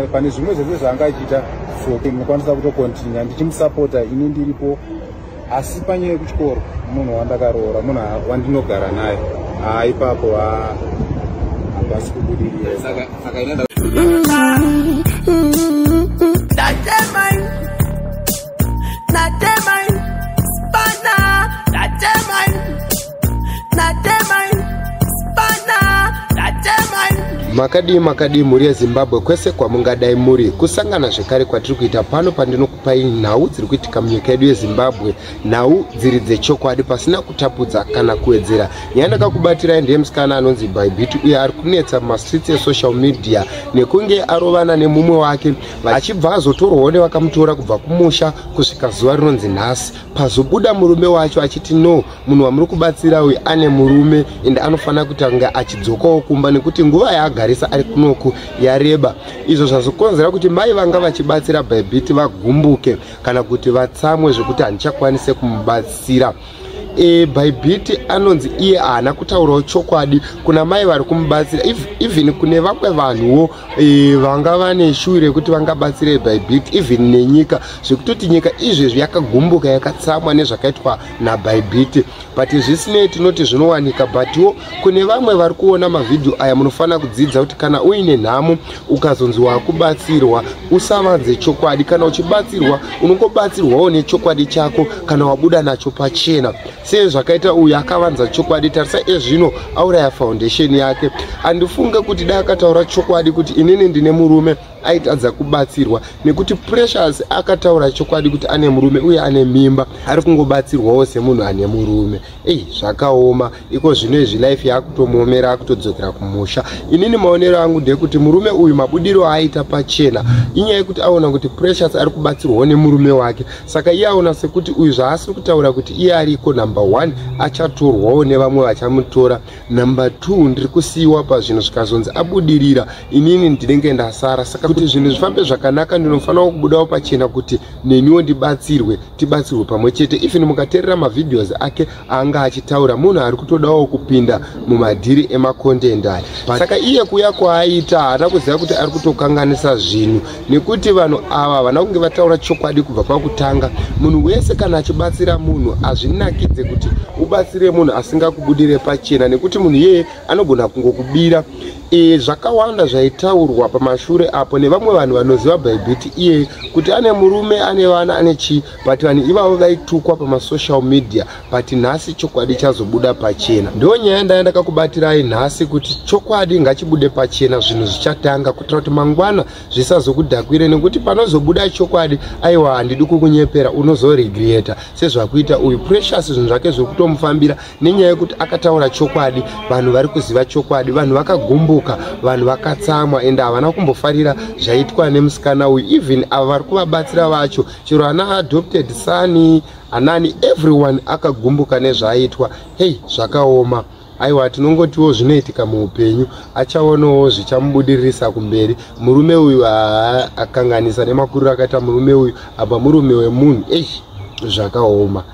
Pane zvimwe zvese zvaangaita so munokwanisa kutokontinua ndichimusapota ini ndiripo, asi panyaya yekuchikoro munhu wandakaroora, munhu wandinogara naye ipapo hapasi kubudirira. Saka inoda Makadi muri yeZimbabwe kwese kwamungadai muri, kusangana zvekare kwatiri kuita pano pandinokupai nhau dziri kuitika munyika yedu yeZimbabwe, nhau dziri dzechokwadi pasina kutapudza kana kuwedzera. Yandakakubatirai ndiye musikana anonzi Bhayibhiti, uye ari kunetsa mumastreets esocial media nekunge arovana nemumwe wake, achibva azotorwawo nevakamutora kubva kumusha kusvika zuva rinonzi nhasi. Pazobuda murume wacho achiti no, munhu wamuri kubatsira uyu ane murume ende anofanira kutanga achidzokawo kumba nekuti nguva yaagarisa ari kunoku yareba. Izvo zvazokonzera kuti mai vanga vachibatsira Bhayibhiti vagumbuke kana kuti vatsamwe zvekuti handichakwanise kumubatsira. Bhayibhiti anonzi iye haana kutaurawo chokwadi kuna mai vari kumubatsira, even kune vamwe vanhuwo vanga vane shure rekuti vangabatsire Bhayibhiti, even nenyika, zvekutoti nyika izvezvi yakagumbuka yakatsamwa nezvakaitwa naBhayibhiti. But zvisinei tinoti zvinowanika, butwo kune vamwe vari kuona mavhidhiyo aya munofanira kudzidza kuti kana uine nhamo ukazonzi wakubatsirwa usavanze chokwadi. Kana uchibatsirwa unongobatsirwawo nechokwadi chako kana wabuda nacho pachena. Sei zvakaita uyu akavanza chokwadi, tarisa ezvino auraya foundation yake. Handifunge kuti dai akataura chokwadi kuti inini ndine murume aitadza kubatsirwa, nekuti Precious akataura chokwadi kuti ane murume uye ane mimba, ari kungobatsirwawo semunhu ane murume. Zvakaoma. Iko zvino izvi life yakutomuomera akutodzokera kumusha. Inini maonero angu ndekuti murume uyu mabudiro aita pachena inyaya yekuti aona kuti Precious ari kubatsirwawo nemurume wake, saka iye aona sekuti uyu zvaasiri kutaura kuti iye ariko number 1 achatorwawo nevamwe vachamutora. Number 2 ndiri kusiyiwa pazvinhu zvikazonzi abudirira, inini ndinenge ndasara. Saka kuti zvinhu zvifambe zvakanaka ndinofanira kubudawo pachena kuti neniwo tibatsirwe pamwe chete. Even mukateerera mavhidhiyozi ake anga achitaura, munhu ari kutodawo kupinda mumadhiri emacontent aya. Saka iye kuya kwaaita haana kuziva kuti ari kutokanganisa zvinhu, nekuti vanhu ava havana kunge vataura chokwadi kubva pakutanga. Munhu wese kana achibatsira munhu hazvinakidze kuti ubatsire munhu asingakubudire pachena, nekuti munhu iyeye anogona kungokubira. Zvakawanda zvaitaurwa pamashure apo nevamwe vanhu vanoziva Bhayibhiti iye kuti ane murume, ane vana, ane chi, but vanhu ivavo vaitukwa pamasocial media. But nhasi chokwadi chazobuda pachena. Ndo nyaya ndakakubatirai nhasi kuti chokwadi ngachibude pachena, zvinhu zvichatanga kuitira kuti mangwana zvisazokudhakwire, nekuti panozobuda chokwadi aiwa handidi kukunyepera unozoregreta sezvakuita uyu Precious. Zvinhu zvake zvekutomufambira nenyaya yekuti akataura chokwadi, vanhu vari kuziva chokwadi, vanhu vakagumbuka, vanhu vakatsamwa, ende havana kumbofarira zvaitwa nemusikana uyu. Even ava vari kuvabatsira vacho, chero ana adopted son anani, everyone akagumbuka nezvaaitwa. Zvakaoma. Aiwa, tinongotiwo zvinoitika muupenyu, achaonawo zvichamubudiririsa kumberi. Murume uyu akanganisa nemakuriro akaita murume uyu, apa murume wemunhu. Zvakaoma.